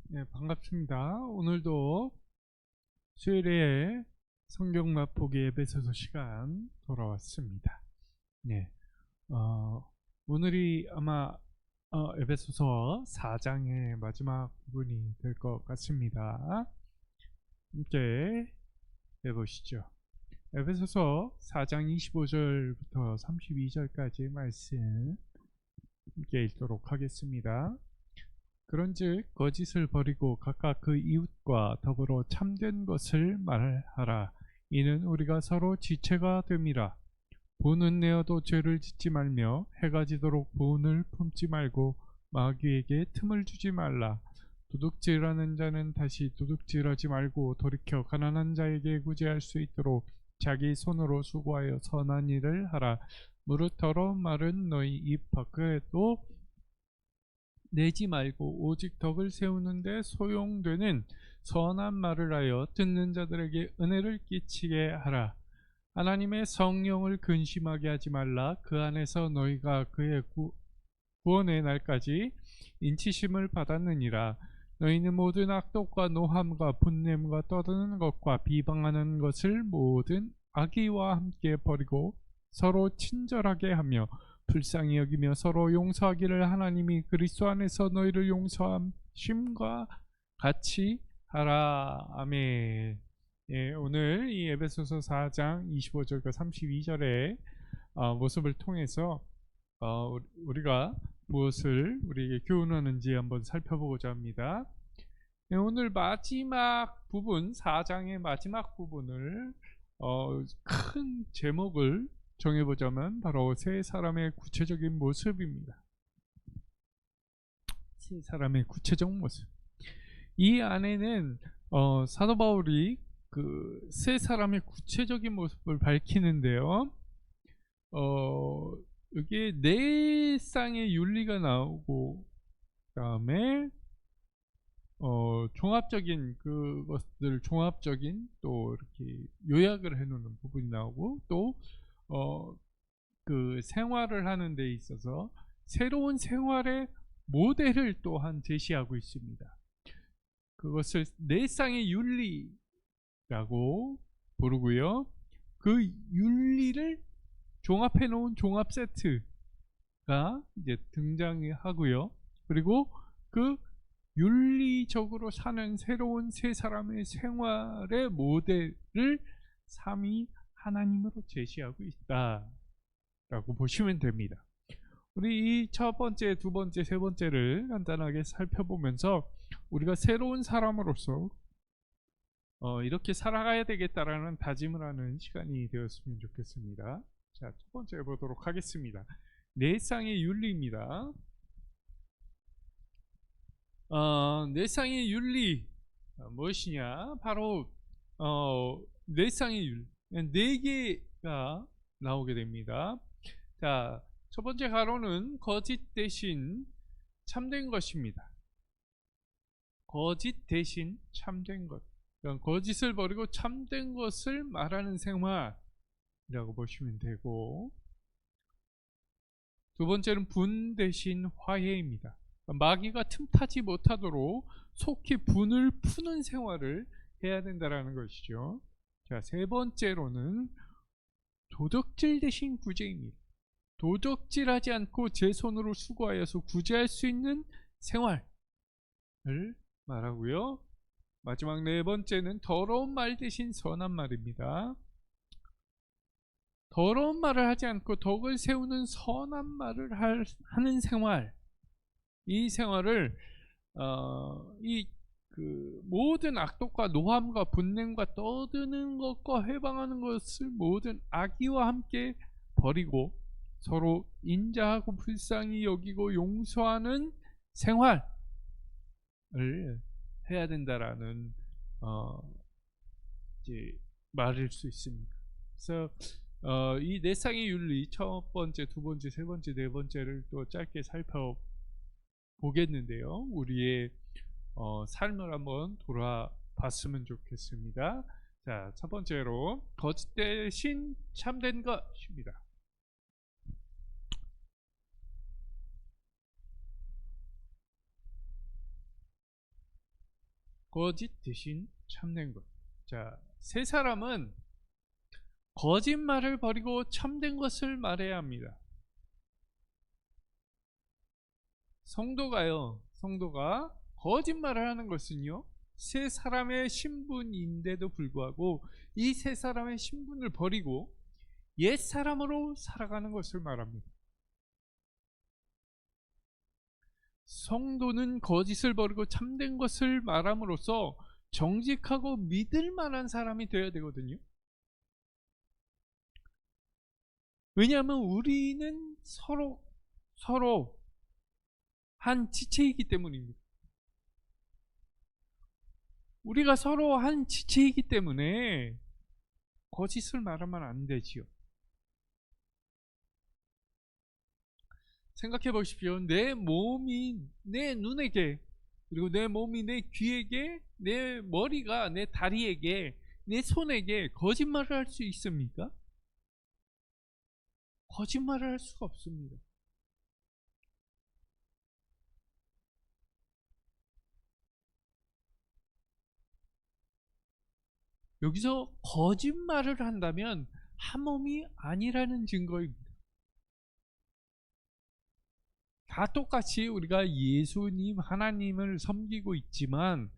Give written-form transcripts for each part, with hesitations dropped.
네, 반갑습니다. 오늘도 수요일에 성경 맛보기 에베소서 시간 돌아왔습니다. 네, 오늘이 아마 에베소서 4장의 마지막 부분이 될 것 같습니다. 함께 해보시죠. 에베소서 4장 25절부터 32절까지 말씀 함께 읽도록 하겠습니다. 그런즉 거짓을 버리고 각각 그 이웃과 더불어 참된 것을 말하라. 이는 우리가 서로 지체가 됨이라. 본은 내어도 죄를 짓지 말며 해가 지도록 본을 품지 말고 마귀에게 틈을 주지 말라. 도둑질하는 자는 다시 도둑질하지 말고 돌이켜 가난한 자에게 구제할 수 있도록 자기 손으로 수고하여 선한 일을 하라. 무릇 더러운 말은 너희 입 밖에도 내지 말고 오직 덕을 세우는데 소용되는 선한 말을 하여 듣는 자들에게 은혜를 끼치게 하라. 하나님의 성령을 근심하게 하지 말라. 그 안에서 너희가 그의 구원의 날까지 인치심을 받았느니라. 너희는 모든 악독과 노함과 분냄과 떠드는 것과 비방하는 것을 모든 악의와 함께 버리고 서로 친절하게 하며 불쌍히 여기며 서로 용서하기를 하나님이 그리스도 안에서 너희를 용서함심과 같이 하라. 아멘. 예, 오늘 이 에베소서 4장 25절과 32절의 모습을 통해서 우리가 무엇을 우리에게 교훈하는지 한번 살펴보고자 합니다. 네, 오늘 마지막 부분 4장의 마지막 부분을 큰 제목을 정해보자면 바로 세 사람의 구체적인 모습입니다. 세 사람의 구체적 모습. 이 안에는 사도 바울이 그 세 사람의 구체적인 모습을 밝히는데요. 여기에 네 쌍의 윤리가 나오고 그다음에 종합적인 그것들 종합적인 또 이렇게 요약을 해놓는 부분이 나오고 또 그 생활을 하는 데 있어서 새로운 생활의 모델을 또한 제시하고 있습니다. 그것을 네 쌍의 윤리라고 부르고요. 그 윤리를 종합해 놓은 종합 세트가 이제 등장하고요. 그리고 그 윤리적으로 사는 새로운 세 사람의 생활의 모델을 삼위 하나님으로 제시하고 있다라고 보시면 됩니다. 우리 이 첫 번째, 두 번째, 세 번째를 간단하게 살펴보면서 우리가 새로운 사람으로서 이렇게 살아가야 되겠다라는 다짐을 하는 시간이 되었으면 좋겠습니다. 자, 첫 번째 보도록 하겠습니다. 네 쌍의 윤리입니다. 네 쌍의 윤리 무엇이냐? 바로 네 쌍의 윤리, 네 개가 나오게 됩니다. 자, 첫 번째 가로는 거짓 대신 참된 것입니다. 거짓 대신 참된 것. 그러니까 거짓을 버리고 참된 것을 말하는 생활이라고 보시면 되고, 두 번째는 분 대신 화해입니다. 마귀가 틈타지 못하도록 속히 분을 푸는 생활을 해야 된다는 것이죠. 자, 세 번째로는 도덕질 대신 구제입니다. 도덕질하지 않고 제 손으로 수고하여서 구제할 수 있는 생활을 말하고요. 마지막 네 번째는 더러운 말 대신 선한 말입니다. 더러운 말을 하지 않고 덕을 세우는 선한 말을 하는 생활, 이 생활을 모든 악독과 노함과 분냄과 떠드는 것과 해방하는 것을 모든 악의와 함께 버리고 서로 인자하고 불쌍히 여기고 용서하는 생활을 해야 된다라는 이제 말일 수 있습니다. 그래서 이 네 쌍의 윤리 첫 번째, 두 번째, 세 번째, 네 번째를 또 짧게 살펴보겠는데요. 우리의 삶을 한번 돌아봤으면 좋겠습니다. 자, 첫 번째로 거짓 대신 참된 것입니다. 거짓 대신 참된 것. 자, 세 사람은 거짓말을 버리고 참된 것을 말해야 합니다. 성도가 거짓말을 하는 것은요, 세 사람의 신분인데도 불구하고 이 세 사람의 신분을 버리고 옛 사람으로 살아가는 것을 말합니다. 성도는 거짓을 버리고 참된 것을 말함으로써 정직하고 믿을 만한 사람이 되어야 되거든요. 왜냐하면 우리는 서로 한 지체이기 때문입니다. 우리가 서로 한 지체이기 때문에 거짓을 말하면 안 되지요. 생각해 보십시오. 내 몸이 내 눈에게, 그리고 내 몸이 내 귀에게, 내 머리가 내 다리에게, 내 손에게 거짓말을 할 수 있습니까? 거짓말을 할 수가 없습니다. 여기서 거짓말을 한다면 한 몸이 아니라는 증거입니다. 다 똑같이 우리가 예수님 하나님을 섬기고 있지만,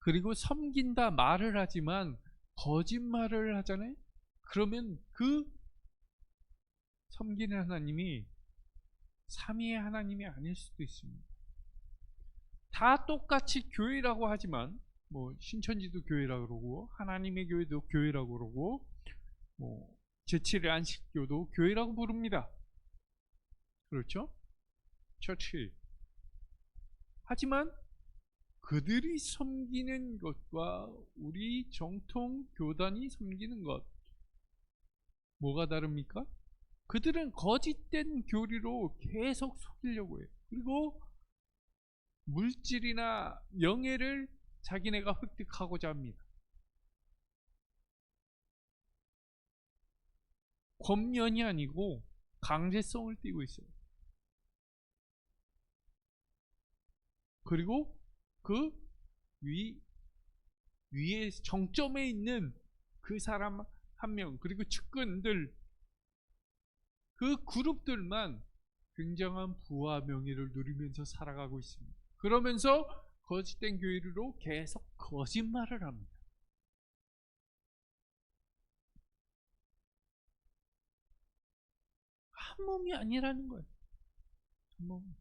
그리고 섬긴다 말을 하지만 거짓말을 하잖아요. 그러면 그 섬기는 하나님이 삼위의 하나님이 아닐 수도 있습니다. 다 똑같이 교회라고 하지만, 뭐 신천지도 교회라고 그러고 하나님의 교회도 교회라고 그러고 뭐 제7의 안식교도 교회라고 부릅니다. 그렇죠? 처치. 하지만 그들이 섬기는 것과 우리 정통 교단이 섬기는 것, 뭐가 다릅니까? 그들은 거짓된 교리로 계속 속이려고 해요. 그리고 물질이나 명예를 자기네가 획득하고자 합니다. 권면이 아니고 강제성을 띠고 있어요. 그리고 그 위에 정점에 있는 그 사람 한 명, 그리고 측근들, 그 그룹들만 굉장한 부와 명예를 누리면서 살아가고 있습니다. 그러면서 거짓된 교리로 계속 거짓말을 합니다. 한 몸이 아니라는 거예요. 한 몸.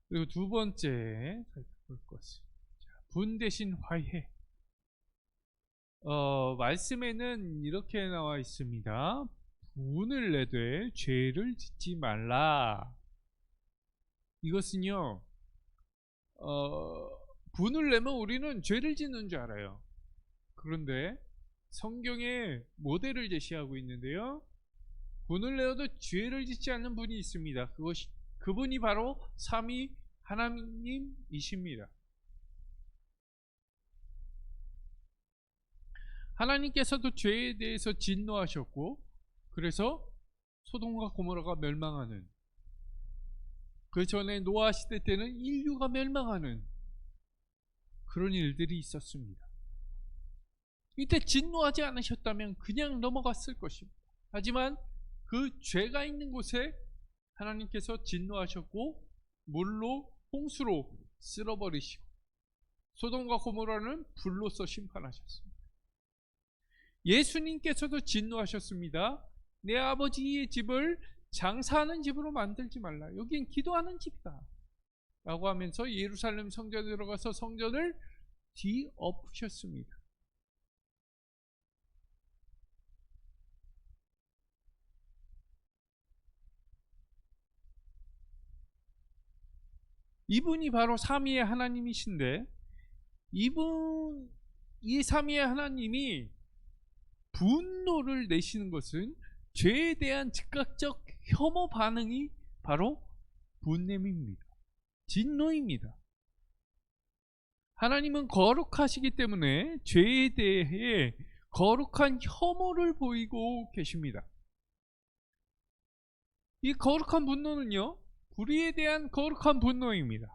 그리고 두 번째 살펴볼 것은 분 대신 화해. 말씀에는 이렇게 나와 있습니다. 분을 내되 죄를 짓지 말라. 이것은요, 분을 내면 우리는 죄를 짓는 줄 알아요. 그런데 성경에 모델을 제시하고 있는데요, 분을 내어도 죄를 짓지 않는 분이 있습니다. 그분이 바로 삼위 하나님이십니다. 하나님께서도 죄에 대해서 진노하셨고, 그래서 소돔과 고모라가 멸망하는, 그 전에 노아 시대 때는 인류가 멸망하는 그런 일들이 있었습니다. 이때 진노하지 않으셨다면 그냥 넘어갔을 것입니다. 하지만 그 죄가 있는 곳에 하나님께서 진노하셨고 물로, 홍수로 쓸어버리시고 소돔과 고모라는 불로서 심판하셨습니다. 예수님께서도 진노하셨습니다. 내 아버지의 집을 장사하는 집으로 만들지 말라. 여긴 기도하는 집이다 라고 하면서 예루살렘 성전에 들어가서 성전을 뒤엎으셨습니다. 이분이 바로 삼위의 하나님이신데, 이 삼위의 하나님이 분노를 내시는 것은 죄에 대한 즉각적 혐오 반응이 바로 분냄입니다. 진노입니다. 하나님은 거룩하시기 때문에 죄에 대해 거룩한 혐오를 보이고 계십니다. 이 거룩한 분노는요, 불의에 대한 거룩한 분노입니다.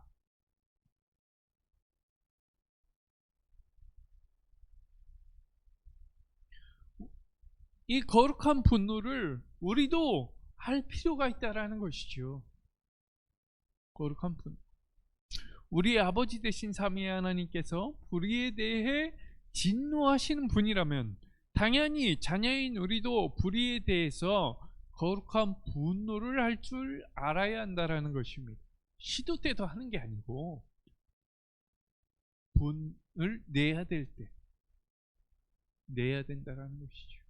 이 거룩한 분노를 우리도 할 필요가 있다라는 것이죠. 거룩한 분노. 우리의 아버지 되신 삼위의 하나님께서 불의에 대해 진노하시는 분이라면 당연히 자녀인 우리도 불의에 대해서 거룩한 분노를 할 줄 알아야 한다라는 것입니다. 시도 때도 하는 게 아니고 분을 내야 될 때 내야 된다라는 것이죠.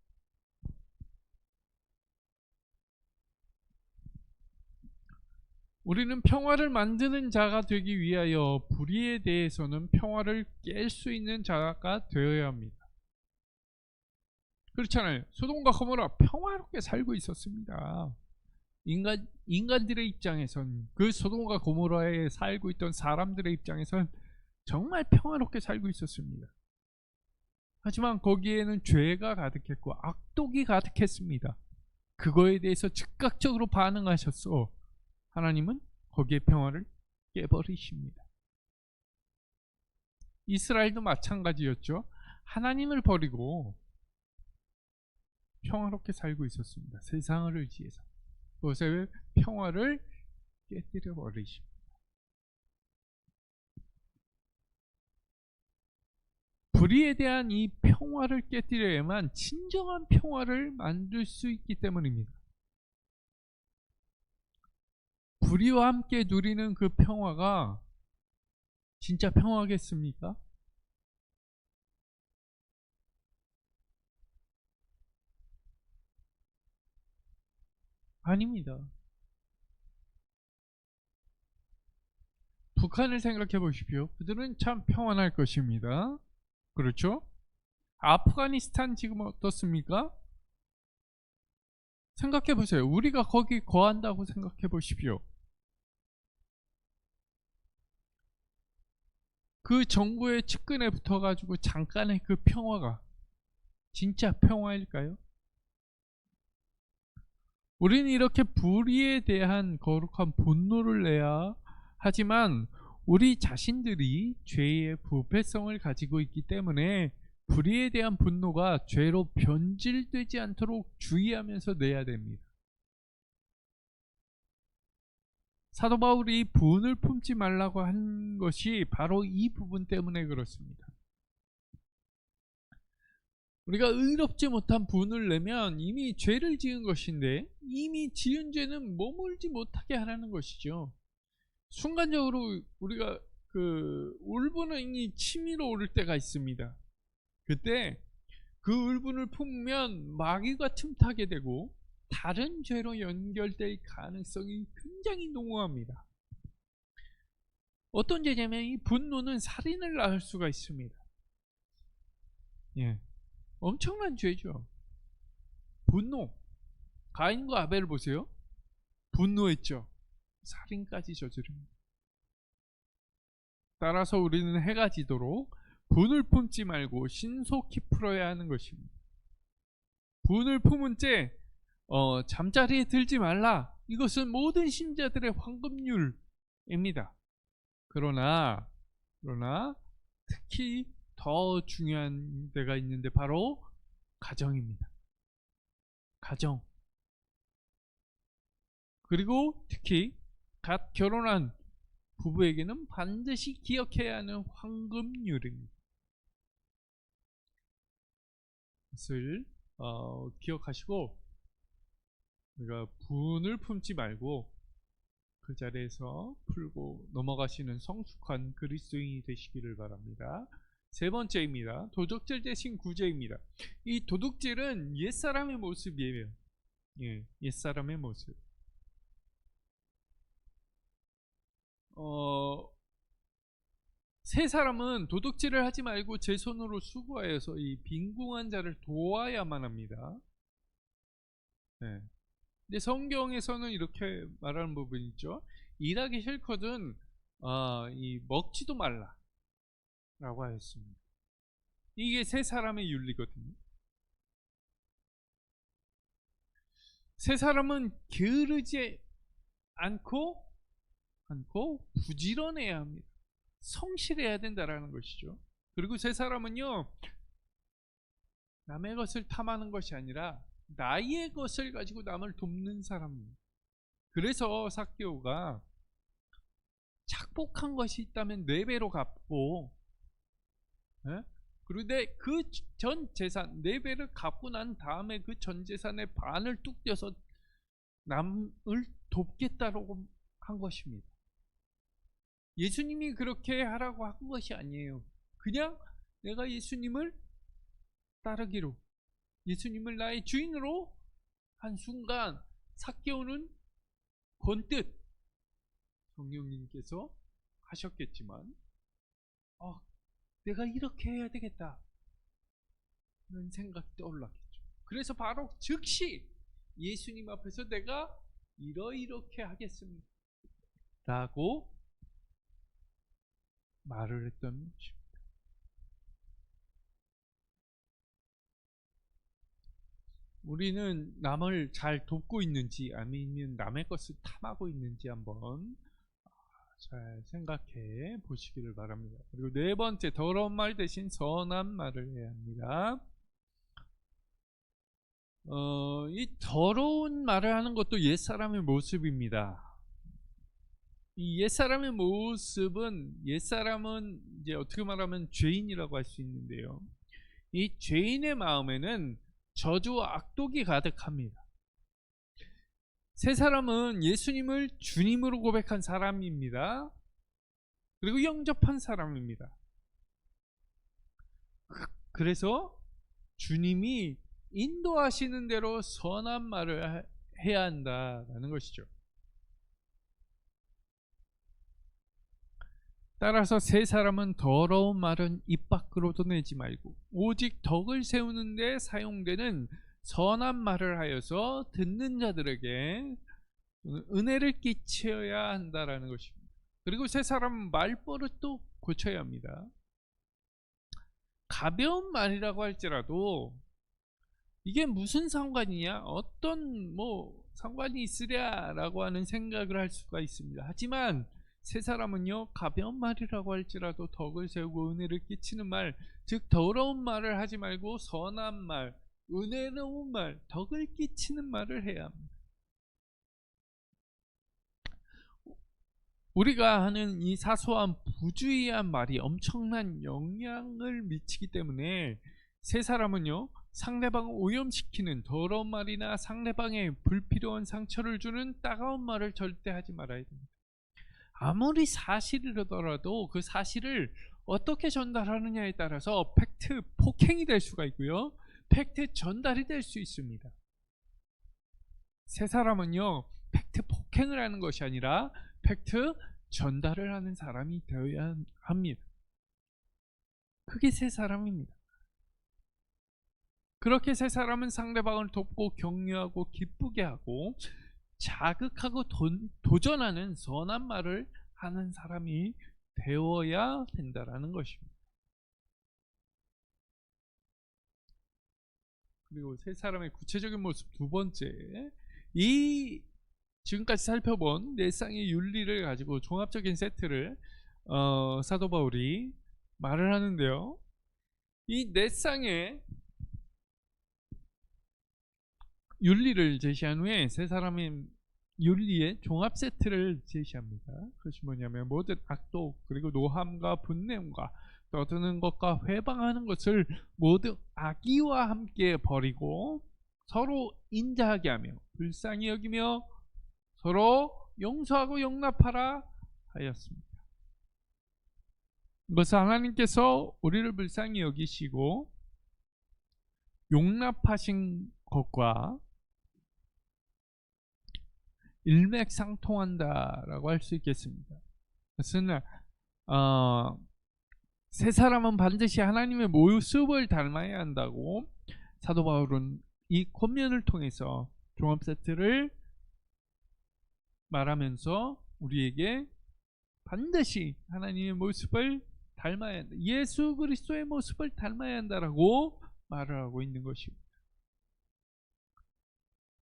우리는 평화를 만드는 자가 되기 위하여 불의에 대해서는 평화를 깰 수 있는 자가 되어야 합니다. 그렇잖아요. 소돔과 고모라 평화롭게 살고 있었습니다. 인간들의 입장에선, 그 소돔과 고모라에 살고 있던 사람들의 입장에선 정말 평화롭게 살고 있었습니다. 하지만 거기에는 죄가 가득했고 악독이 가득했습니다. 그거에 대해서 즉각적으로 반응하셨어. 하나님은 거기에 평화를 깨버리십니다. 이스라엘도 마찬가지였죠. 하나님을 버리고 평화롭게 살고 있었습니다. 세상을 의지해서. 그것의 평화를 깨뜨려 버리십니다. 불의에 대한 이 평화를 깨뜨려야만 진정한 평화를 만들 수 있기 때문입니다. 불의와 함께 누리는 그 평화가 진짜 평화겠습니까? 아닙니다. 북한을 생각해 보십시오. 그들은 참 평안할 것입니다. 그렇죠? 아프가니스탄 지금 어떻습니까? 생각해 보세요. 우리가 거기 거한다고 생각해 보십시오. 그 정부의 측근에 붙어가지고 잠깐의 그 평화가 진짜 평화일까요? 우리는 이렇게 불의에 대한 거룩한 분노를 내야 하지만 우리 자신들이 죄의 부패성을 가지고 있기 때문에 불의에 대한 분노가 죄로 변질되지 않도록 주의하면서 내야 됩니다. 사도 바울이 분을 품지 말라고 한 것이 바로 이 부분 때문에 그렇습니다. 우리가 의롭지 못한 분을 내면 이미 죄를 지은 것인데 이미 지은 죄는 머물지 못하게 하라는 것이죠. 순간적으로 우리가 그 울분이 치밀어 오를 때가 있습니다. 그때 그 울분을 품으면 마귀가 틈타게 되고 다른 죄로 연결될 가능성이 굉장히 농후합니다. 어떤 죄냐면 이 분노는 살인을 낳을 수가 있습니다. 예, 엄청난 죄죠. 분노. 가인과 아벨을 보세요. 분노했죠. 살인까지 저지릅니다. 따라서 우리는 해가 지도록 분을 품지 말고 신속히 풀어야 하는 것입니다. 분을 품은 채 잠자리에 들지 말라. 이것은 모든 신자들의 황금률입니다. 그러나 특히 더 중요한 데가 있는데 바로 가정입니다. 가정. 그리고 특히 갓 결혼한 부부에게는 반드시 기억해야 하는 황금률입니다. 그것을 기억하시고 우리가 분을 품지 말고 그 자리에서 풀고 넘어가시는 성숙한 그리스도인이 되시기를 바랍니다. 세 번째입니다. 도둑질 대신 구제입니다. 이 도둑질은 옛사람의 모습이에요. 예, 옛사람의 모습. 새 사람은 도둑질을 하지 말고 제 손으로 수고하여서 이 빈궁한 자를 도와야만 합니다. 네. 근데 성경에서는 이렇게 말하는 부분이 있죠. 일하기 싫거든 먹지도 말라 라고 하였습니다. 이게 새 사람의 윤리거든요. 새 사람은 게으르지 않고 않고 부지런해야 합니다. 성실해야 된다라는 것이죠. 그리고 세 사람은요, 남의 것을 탐하는 것이 아니라 나의 것을 가지고 남을 돕는 사람입니다. 그래서 삭개오가 착복한 것이 있다면 4배로 갚고, 그리고 그 전 재산 4배를 갚고 난 다음에 그 전 재산의 반을 뚝 떼서 남을 돕겠다라고 한 것입니다. 예수님이 그렇게 하라고 한 것이 아니에요. 그냥 내가 예수님을 따르기로, 예수님을 나의 주인으로 한 순간 삭개오는 번뜩 성령님께서 하셨겠지만 내가 이렇게 해야 되겠다 그런 생각이 떠올랐겠죠. 그래서 바로 즉시 예수님 앞에서 내가 이렇게 하겠습니다 라고 말을 했던 것입니다. 우리는 남을 잘 돕고 있는지 아니면 남의 것을 탐하고 있는지 한번 잘 생각해 보시기를 바랍니다. 그리고 4번째, 더러운 말 대신 선한 말을 해야 합니다. 이 더러운 말을 하는 것도 옛사람의 모습입니다. 이 옛사람의 모습은, 옛사람은 이제 어떻게 말하면 죄인이라고 할 수 있는데요, 이 죄인의 마음에는 저주와 악독이 가득합니다. 세 사람은 예수님을 주님으로 고백한 사람입니다. 그리고 영접한 사람입니다. 그래서 주님이 인도하시는 대로 선한 말을 해야 한다라는 것이죠. 따라서 세 사람은 더러운 말은 입 밖으로도 내지 말고 오직 덕을 세우는 데 사용되는 선한 말을 하여서 듣는 자들에게 은혜를 끼쳐야 한다라는 것입니다. 그리고 세 사람은 말버릇도 고쳐야 합니다. 가벼운 말이라고 할지라도 이게 무슨 상관이냐, 어떤 상관이 있으랴라고 하는 생각을 할 수가 있습니다. 하지만 세 사람은요, 가벼운 말이라고 할지라도 덕을 세우고 은혜를 끼치는 말, 즉 더러운 말을 하지 말고 선한 말, 은혜로운 말, 덕을 끼치는 말을 해야 합니다. 우리가 하는 이 사소한 부주의한 말이 엄청난 영향을 미치기 때문에 세 사람은요, 상대방을 오염시키는 더러운 말이나 상대방에 불필요한 상처를 주는 따가운 말을 절대 하지 말아야 됩니다. 아무리 사실이라더라도 그 사실을 어떻게 전달하느냐에 따라서 팩트 폭행이 될 수가 있고요, 팩트 전달이 될 수 있습니다. 세 사람은요, 팩트 폭행을 하는 것이 아니라 팩트 전달을 하는 사람이 되어야 합니다. 그게 세 사람입니다. 그렇게 세 사람은 상대방을 돕고 격려하고 기쁘게 하고 자극하고 도전하는 선한 말을 하는 사람이 되어야 된다라는 것입니다. 그리고 세 사람의 구체적인 모습 2번째, 이 지금까지 살펴본 4쌍의 윤리를 가지고 종합적인 세트를 사도 바울이 말을 하는데요, 이 4쌍의 윤리를 제시한 후에 세 사람의 윤리의 종합 세트를 제시합니다. 그것이 뭐냐면 모든 악독, 그리고 노함과 분냄과 떠드는 것과 회방하는 것을 모두 악의와 함께 버리고 서로 인자하게 하며 불쌍히 여기며 서로 용서하고 용납하라 하였습니다. 이것은 하나님께서 우리를 불쌍히 여기시고 용납하신 것과 일맥상통한다라고 할 수 있겠습니다. 그것은 세 사람은 반드시 하나님의 모습을 닮아야 한다고 사도 바울은 이 권면을 통해서 종합 세트를 말하면서 우리에게 반드시 하나님의 모습을 닮아야 한다, 예수 그리스도의 모습을 닮아야 한다라고 말을 하고 있는 것입니다.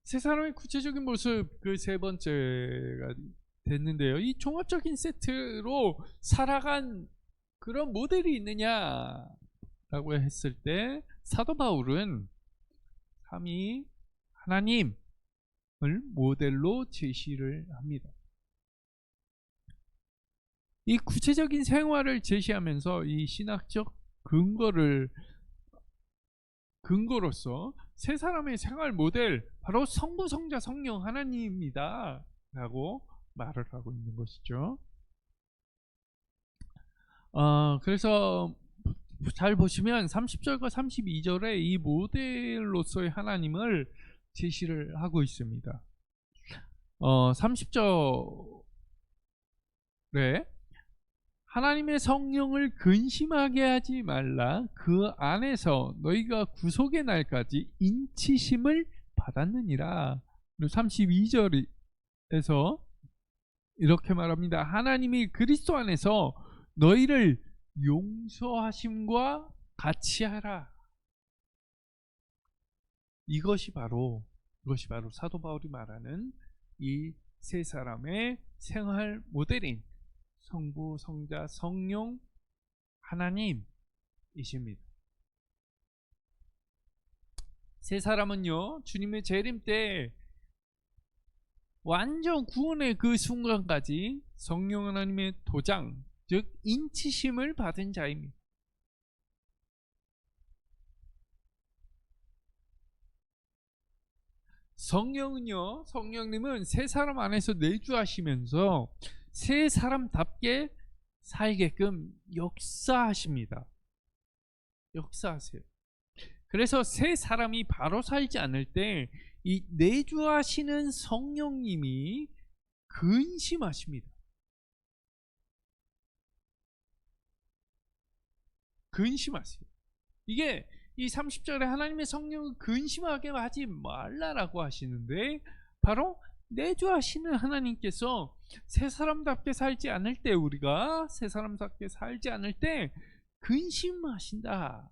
세 사람의 구체적인 모습, 그 3번째가 됐는데요. 이 종합적인 세트로 살아간 그런 모델이 있느냐라고 했을 때 사도 바울은 삼위 하나님을 모델로 제시를 합니다. 이 구체적인 생활을 제시하면서 이 신학적 근거로서 세 사람의 생활 모델 바로 성부, 성자, 성령 하나님입니다 라고 말을 하고 있는 것이죠. 그래서 잘 보시면 30절과 32절에 이 모델로서의 하나님을 제시를 하고 있습니다. 30절에 하나님의 성령을 근심하게 하지 말라. 그 안에서 너희가 구속의 날까지 인치심을 받았느니라. 32절에서 이렇게 말합니다. 하나님이 그리스도 안에서 너희를 용서하심과 같이 하라. 이것이 바로 사도 바울이 말하는 이 세 사람의 생활 모델인 성부, 성자, 성령 하나님이십니다. 세 사람은요, 주님의 재림 때 완전 구원의 그 순간까지 성령 하나님의 도장, 즉 인치심을 받은 자입니다. 성령님은 세 사람 안에서 내주하시면서 세 사람답게 살게끔 역사하십니다. 역사하세요. 그래서 세 사람이 바로 살지 않을 때 이 내주하시는 성령님이 근심하십니다. 근심하세요. 이게 이 30절에 하나님의 성령을 근심하게 하지 말라라고 하시는데 바로 내주하시는 하나님께서 세 사람답게 살지 않을 때, 우리가 세 사람답게 살지 않을 때 근심하신다는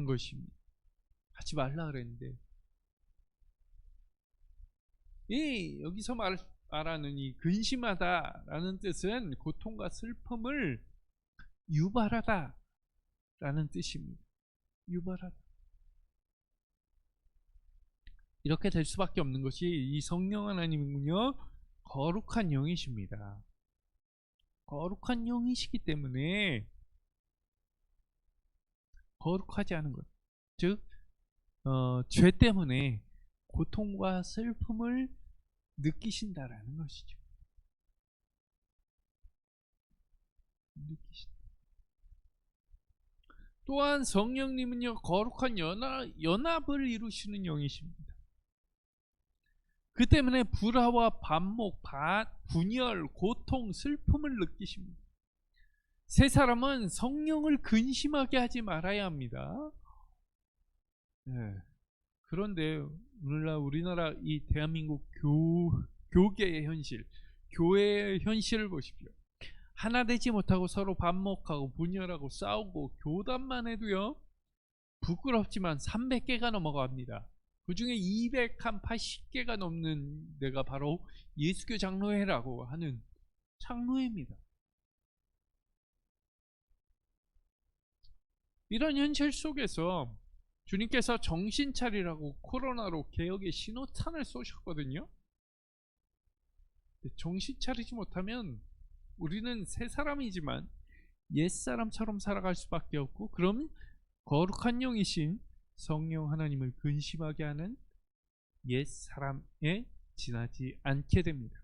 것입니다. 하지 말라 그랬는데, 여기서 말하는 이 근심하다라는 뜻은 고통과 슬픔을 유발하다 라는 뜻입니다. 유발하다. 이렇게 될 수밖에 없는 것이 이 성령 하나님은요, 거룩한 영이십니다. 거룩한 영이시기 때문에 거룩하지 않은 것, 즉 죄 때문에 고통과 슬픔을 느끼신다라는 것이죠. 또한 성령님은요, 거룩한 연합을 이루시는 영이십니다. 그 때문에 불화와 반목, 분열, 고통, 슬픔을 느끼십니다. 세 사람은 성령을 근심하게 하지 말아야 합니다. 네. 그런데 오늘날 우리나라 이 대한민국 교계의 현실, 교회의 현실을 보십시오. 하나 되지 못하고 서로 반목하고 분열하고 싸우고, 교단만 해도요 부끄럽지만 300개가 넘어갑니다. 그 중에 280개가 넘는 데가 바로 예수교 장로회라고 하는 장로회입니다. 이런 현실 속에서 주님께서 정신 차리라고 코로나로 개혁의 신호탄을 쏘셨거든요. 정신 차리지 못하면 우리는 새 사람이지만 옛사람처럼 살아갈 수밖에 없고, 그럼 거룩한 영이신 성령 하나님을 근심하게 하는 옛사람에 지나지 않게 됩니다.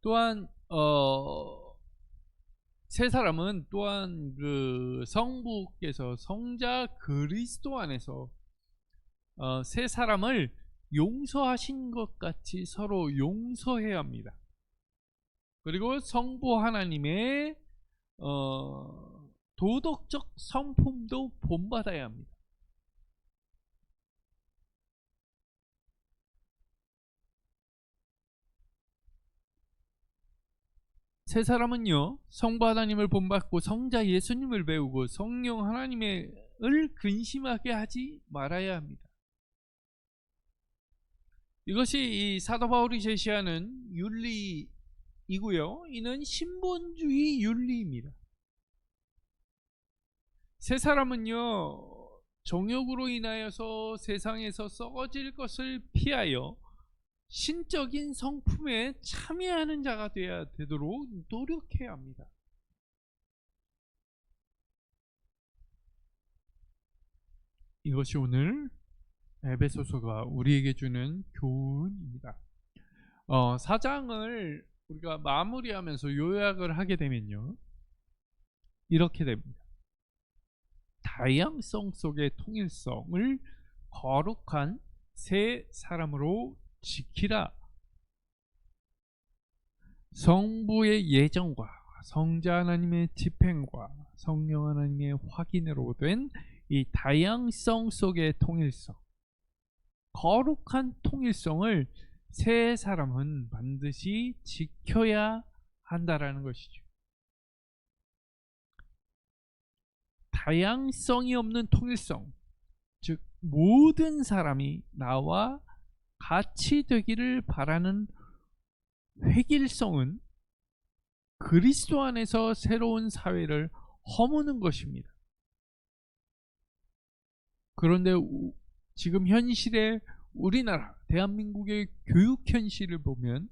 또한 세 사람은 또한 그 성부께서 성자 그리스도 안에서 세 사람을 용서하신 것 같이 서로 용서해야 합니다. 그리고 성부 하나님의 도덕적 성품도 본받아야 합니다. 세 사람은요, 성부 하나님을 본받고 성자 예수님을 배우고 성령 하나님의 근심하게 하지 말아야 합니다. 이것이 이 사도 바울이 제시하는 윤리이고요. 이는 신본주의 윤리입니다. 새 사람은요, 정욕으로 인하여서 세상에서 썩어질 것을 피하여 신적인 성품에 참여하는 자가 되어야 되도록 노력해야 합니다. 이것이 오늘 에베소서가 우리에게 주는 교훈입니다. 4장을 우리가 마무리하면서 요약을 하게 되면요, 이렇게 됩니다. 다양성 속의 통일성을 거룩한 새 사람으로 지키라. 성부의 예정과 성자 하나님의 집행과 성령 하나님의 확인으로 된 이 다양성 속의 통일성, 거룩한 통일성을 새 사람은 반드시 지켜야 한다라는 것이죠. 다양성이 없는 통일성, 즉 모든 사람이 나와 같이 되기를 바라는 획일성은 그리스도 안에서 새로운 사회를 허무는 것입니다. 그런데 지금 현실의 우리나라 대한민국의 교육 현실을 보면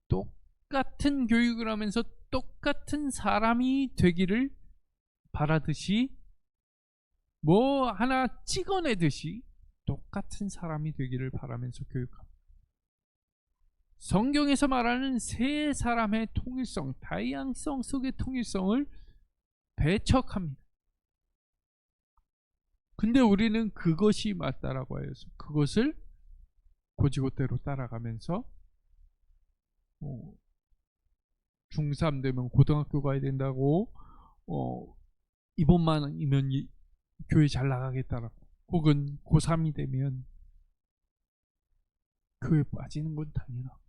똑같은 교육을 하면서 똑같은 사람이 되기를 바라듯이 뭐 하나 찍어내듯이 똑같은 사람이 되기를 바라면서 교육합니다. 성경에서 말하는 세 사람의 통일성, 다양성 속의 통일성을 배척합니다. 근데 우리는 그것이 맞다라고 해서 그것을 고지고대로 따라가면서 중3 되면 고등학교 가야 된다고, 이번만이면 교회 잘 나가겠다라고, 혹은 고3이 되면 교회 빠지는 건 당연하고,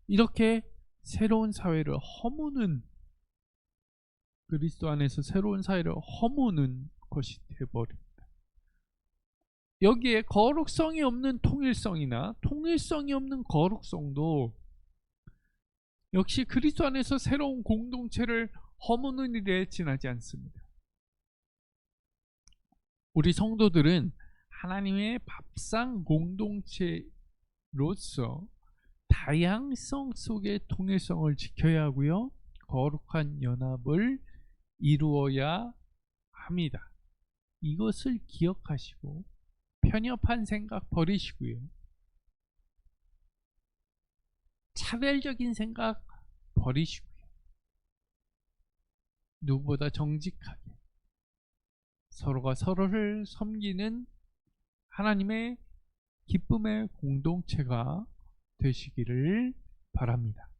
이렇게 새로운 사회를 허무는, 그리스도 안에서 새로운 사회를 허무는 것이 되어버립니다. 여기에 거룩성이 없는 통일성이나 통일성이 없는 거룩성도 역시 그리스도 안에서 새로운 공동체를 허무는 일에 지나지 않습니다. 우리 성도들은 하나님의 밥상 공동체로서 다양성 속의 통일성을 지켜야 하고요, 거룩한 연합을 이루어야 합니다. 이것을 기억하시고 편협한 생각 버리시고요, 차별적인 생각 버리시고요, 누구보다 정직하게 서로가 서로를 섬기는 하나님의 기쁨의 공동체가 되시기를 바랍니다.